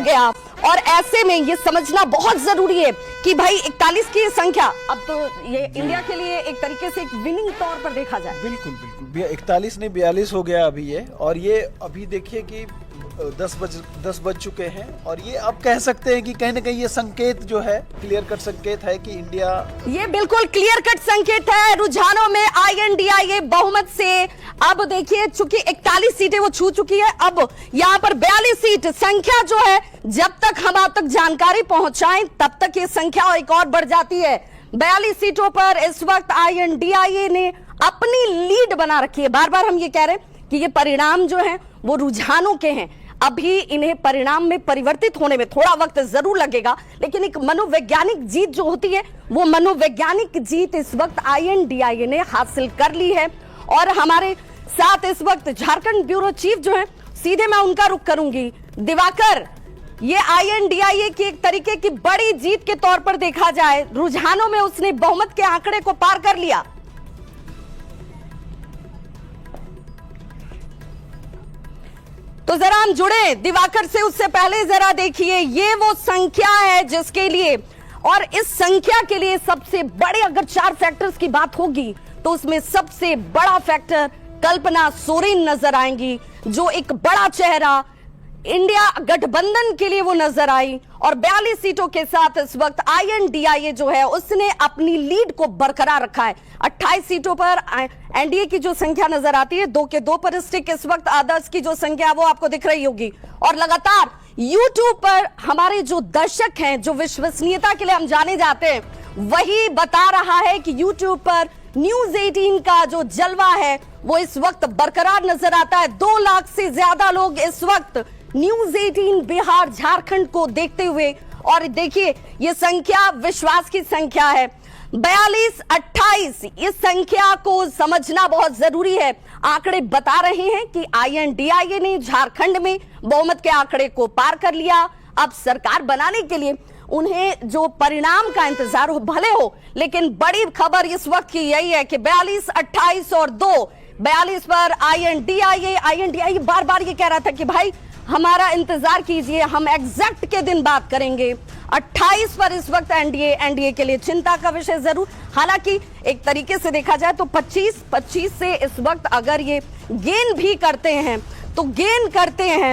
गया। और ऐसे में ये समझना बहुत जरूरी है कि भाई 41 की संख्या अब तो ये इंडिया के लिए एक तरीके से एक विनिंग तौर पर देखा जाए। बिल्कुल बिल्कुल 41 नहीं 42 हो गया अभी ये। और ये अभी देखिए कि 10 बज चुके हैं और ये अब कह सकते हैं कि कहीं ना कहीं ये संकेत जो है क्लियर कट संकेत है कि इंडिया, ये बिल्कुल क्लियर कट संकेत है। रुझानों में INDIA बहुमत से अब देखिए चूंकि 41 सीटें वो छू चुकी है, अब यहाँ पर 42 सीट संख्या जो है जब तक हम आप तक जानकारी पहुंचाएं तब तक ये संख्या एक और बढ़ जाती है। 42 सीटों पर इस वक्त INDIA ने अपनी लीड बना रखी है। बार बार हम ये कह रहे हैं कि ये परिणाम जो है वो रुझानों के हैं, अभी इन्हें परिणाम में परिवर्तित होने में थोड़ा वक्त जरूर लगेगा, लेकिन एक मनोवैज्ञानिक जीत जो होती है वो मनोवैज्ञानिक जीत इस वक्त INDIA ने हासिल कर ली है। और हमारे साथ इस वक्त झारखंड ब्यूरो चीफ जो है, सीधे मैं उनका रुख करूंगी। दिवाकर, ये INDIA की एक तरीके की बड़ी जीत के तौर पर देखा जाए, रुझानों में उसने बहुमत के आंकड़े को पार कर लिया। तो जरा हम जुड़े दिवाकर से, उससे पहले जरा देखिए ये वो संख्या है जिसके लिए, और इस संख्या के लिए सबसे बड़े अगर 4 फैक्टर्स की बात होगी तो उसमें सबसे बड़ा फैक्टर कल्पना सोरेन नजर आएंगी, जो एक बड़ा चेहरा इंडिया गठबंधन के लिए वो नजर आई। और 42 सीटों के साथ इस वक्त INDIA जो है उसने अपनी लीड को बरकरार रखा है। 28 सीटों पर एनडीए की जो संख्या नजर आती है 2 के 2 पर स्टिक, इस वक्त आदर्श की जो संख्या वो आपको दिख रही होगी। और लगातार YouTube पर हमारे जो दर्शक हैं, जो विश्वसनीयता के लिए हम जाने जाते हैं, वही बता रहा है कि YouTube पर न्यूज 18 का जो जलवा है वो इस वक्त बरकरार नजर आता है। 2 लाख से ज्यादा लोग इस वक्त न्यूज 18 बिहार झारखंड को देखते हुए, और देखिए ये संख्या विश्वास की संख्या है 42-28। इस संख्या को समझना बहुत जरूरी है। आंकड़े बता रहे हैं कि INDIA ने झारखंड में बहुमत के आंकड़े को पार कर लिया। अब सरकार बनाने के लिए उन्हें जो परिणाम का इंतजार हो भले हो, लेकिन बड़ी खबर इस वक्त की यही है कि 42, 28 और 2, 42 पर INDIA बार बार ये कह रहा था कि भाई हमारा इंतजार कीजिए, हम एग्जैक्ट के दिन बात करेंगे। 28 पर इस वक्त एनडीए के लिए चिंता का विषय जरूर, हालांकि एक तरीके से देखा जाए तो 25 से इस वक्त अगर ये गेन भी करते हैं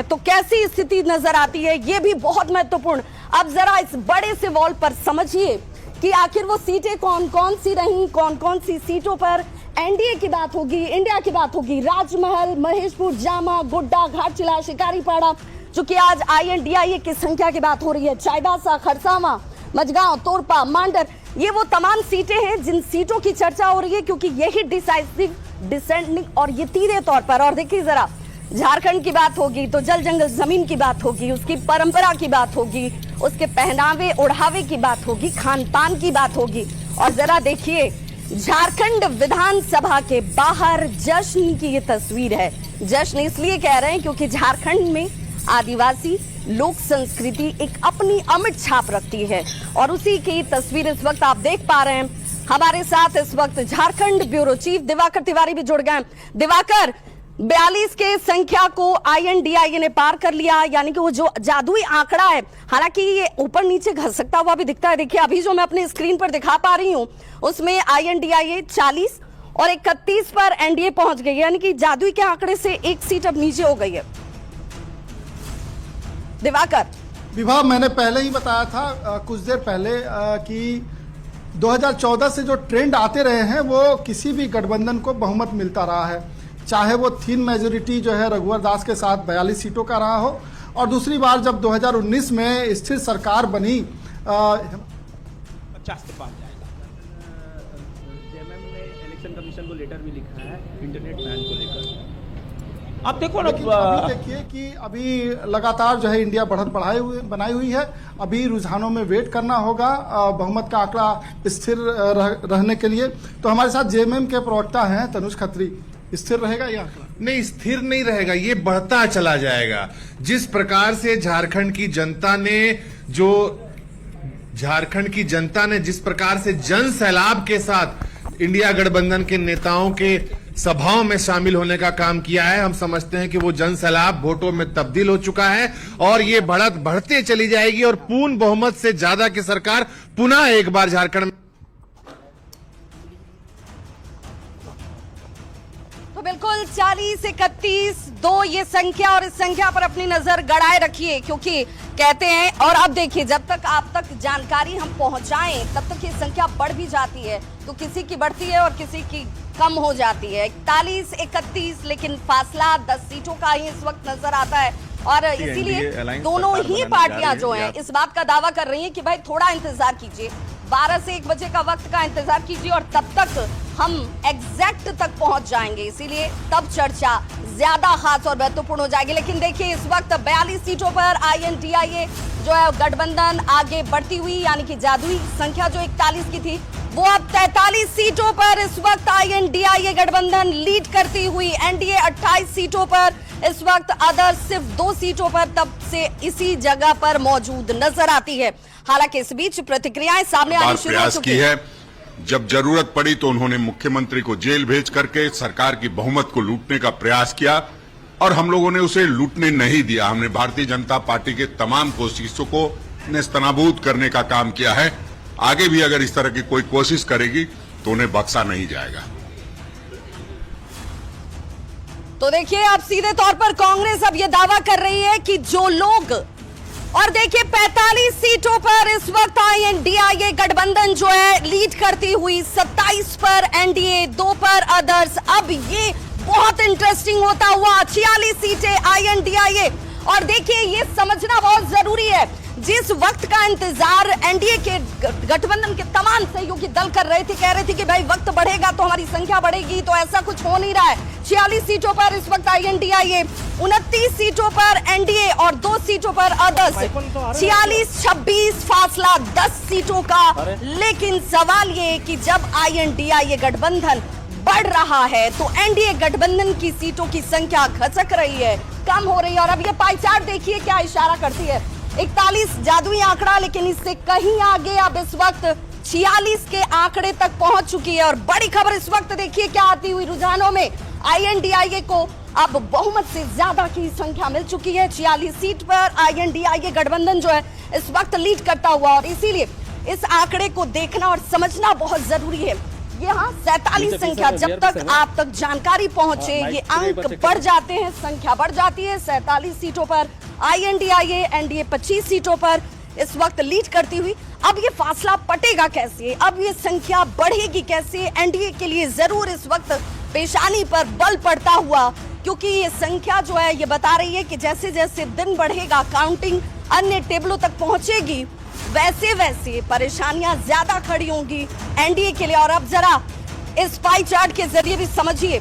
तो कैसी स्थिति नजर आती है, ये भी बहुत महत्वपूर्ण। अब जरा इस बड़े से वॉल पर समझिए कि आखिर वो सीटें कौन कौन सी रहीं, कौन कौन सी सीटों पर एनडीए की बात होगी, इंडिया की बात होगी। राजमहल, महेशपुर, जामा, गोड्डा, घाटशिला, शिकारीपाड़ा, चूंकि आज INDIA की संख्या की बात हो रही है, चाईबासा, खरसावा, मझगांव, तोरपा, मांडर, ये वो तमाम सीटें हैं जिन सीटों की चर्चा हो रही है, क्योंकि यही डिसाइसिव, डिसेंडिंग और ये तीसरे तौर पर। और देखिए जरा झारखंड की बात होगी तो जल जंगल जमीन की बात होगी, उसकी परंपरा की बात होगी, उसके पहनावे ओढ़ावे की बात होगी, खान पान की बात होगी। और जरा देखिए झारखंड विधानसभा के बाहर जश्न की ये तस्वीर है। जश्न इसलिए कह रहे हैं क्योंकि झारखंड में आदिवासी लोक संस्कृति एक अपनी अमिट छाप रखती है, और उसी की तस्वीर इस वक्त आप देख पा रहे हैं। हमारे साथ इस वक्त झारखंड ब्यूरो चीफ दिवाकर तिवारी भी जुड़ गए। दिवाकर, 42 के संख्या को INDIA ने पार कर लिया, यानी कि वो जो जादुई आंकड़ा है, हालांकि ये ऊपर नीचे घस सकता हुआ भी दिखता है। देखिए अभी जो मैं अपने स्क्रीन पर दिखा पा रही हूं उसमें INDIA 40 और 31 पर एनडीए पहुंच गई, यानी कि जादुई के आंकड़े से 1 सीट अब नीचे हो गई है। दिवाकर, विभा, मैंने पहले ही बताया था कुछ देर पहले कि 2014 से जो ट्रेंड आते रहे हैं वो किसी भी गठबंधन को बहुमत मिलता रहा है, चाहे वो थिन मेजोरिटी जो है रघुवर दास के साथ 42 सीटों का रहा हो, और दूसरी बार जब 2019 में स्थिर सरकार बनी 50 के पास जाएगा। जेएमएम ने इलेक्शन कमीशन को लेटर भी लिखा है इंटरनेट बैन को लेकर। अब देखो ना, अभी देखिए कि अभी लगातार जो है इंडिया बढ़त बनाई हुई है। अभी रुझानों में वेट करना होगा बहुमत का आंकड़ा स्थिर रहने के लिए। तो हमारे साथ जेएमएम के प्रवक्ता हैं तनुज खत्री, स्थिर रहेगा यह आंकड़ा? नहीं, स्थिर नहीं रहेगा, ये बढ़ता चला जाएगा। जिस प्रकार से झारखंड की जनता ने जिस प्रकार से जन सैलाब के साथ इंडिया गठबंधन के नेताओं के सभाओं में शामिल होने का काम किया है। हम समझते हैं कि वो जन सैलाब वोटों में तब्दील हो चुका है और ये बढ़त बढ़ते चली जाएगी और पूर्ण बहुमत से ज्यादा की सरकार पुनः एक बार झारखंड में। तो बिल्कुल 40-31-2 ये संख्या, और इस संख्या पर अपनी नजर गड़ाए रखिए, क्योंकि कहते हैं, और अब देखिए, जब तक आप तक जानकारी हम पहुंचाएं तब तक ये संख्या बढ़ भी जाती है, तो किसी की बढ़ती है और किसी की कम हो जाती है। 41-31, लेकिन फासला 10 सीटों का ही इस वक्त नजर आता है, और इसीलिए दोनों ही पार्टियां जो हैं इस बात का दावा कर रही हैं कि भाई थोड़ा इंतजार कीजिए, 12 से 1 बजे का वक्त का इंतजार कीजिए और तब तक हम एग्जैक्ट तक पहुंच जाएंगे, इसीलिए तब चर्चा ज्यादा खास और महत्वपूर्ण हो जाएगी। लेकिन देखिए, इस वक्त 42 सीटों पर INDIA जो है गठबंधन आगे बढ़ती हुई, यानी कि जादुई संख्या जो 41 की थी वो अब 43 सीटों पर इस वक्त INDIA गठबंधन लीड करती हुई, NDA 28 सीटों पर इस वक्त, अदर्स सिर्फ 2 सीटों पर तब से इसी जगह पर मौजूद नजर आती है। हालांकि इस बीच प्रतिक्रियाएं सामने आनी शुरू हो चुकी है। जब जरूरत पड़ी तो उन्होंने मुख्यमंत्री को जेल भेज करके सरकार की बहुमत को लूटने का प्रयास किया और हम लोगों ने उसे लूटने नहीं दिया। हमने भारतीय जनता पार्टी के तमाम कोशिशों को नेस्तनाबूद करने का काम किया है। आगे भी अगर इस तरह की कोई कोशिश करेगी तो उन्हें बख्शा नहीं जाएगा। तो देखिए, अब सीधे तौर पर कांग्रेस अब ये दावा कर रही है कि जो लोग, और देखिए 45 सीटों पर इस वक्त INDIA गठबंधन जो है लीड करती हुई, 27 पर NDA, 2 पर अदर्स। अब ये बहुत इंटरेस्टिंग होता हुआ 46 सीटें INDIA, और देखिए ये समझना बहुत जरूरी है, जिस वक्त का इंतजार NDA के गठबंधन के तमाम सहयोगी दल कर रहे थे, कह रहे थे कि भाई वक्त बढ़ेगा तो हमारी संख्या बढ़ेगी, तो ऐसा कुछ हो नहीं रहा है। 46 सीटों पर इस वक्त INDIA, 29 सीटों पर NDA और 2 सीटों पर अदर्स, 46-26 फासला 10 सीटों का। लेकिन सवाल ये कि जब INDIA गठबंधन बढ़ रहा है तो NDA गठबंधन की सीटों की संख्या खसक रही है, कम हो रही है। और अब ये पाई चार्ट देखिए क्या इशारा करती है, 41 जादुई आंकड़ा, लेकिन इससे कहीं आगे अब इस वक्त 46 के आंकड़े तक पहुंच चुकी है। और बड़ी खबर इस वक्त देखिए क्या आती हुई रुझानों में, INDIA को अब बहुमत से ज्यादा की संख्या मिल चुकी है। 46 सीट पर INDIA गठबंधन जो है इस वक्त लीड करता हुआ, और इसीलिए इस आंकड़े को देखना और समझना बहुत जरूरी है। यहाँ 47 संख्या, जब तक आप तक जानकारी पहुंचे ये अंक बढ़ जाते हैं, संख्या बढ़ जाती है। 47 सीटों पर INDIA, NDA 25 सीटों पर इस वक्त लीड करती हुई। अब ये फासला पटेगा कैसे, अब ये संख्या बढ़ेगी कैसे? NDA के लिए जरूर इस वक्त पेशानी पर बल पड़ता हुआ, क्योंकि ये संख्या जो है ये बता रही है कि जैसे जैसे दिन बढ़ेगा, काउंटिंग अन्य टेबलों तक पहुंचेगी, वैसे वैसे परेशानियां ज्यादा खड़ी होंगी NDA के लिए। और अब जरा इस पाई चार्ट के जरिए भी समझिए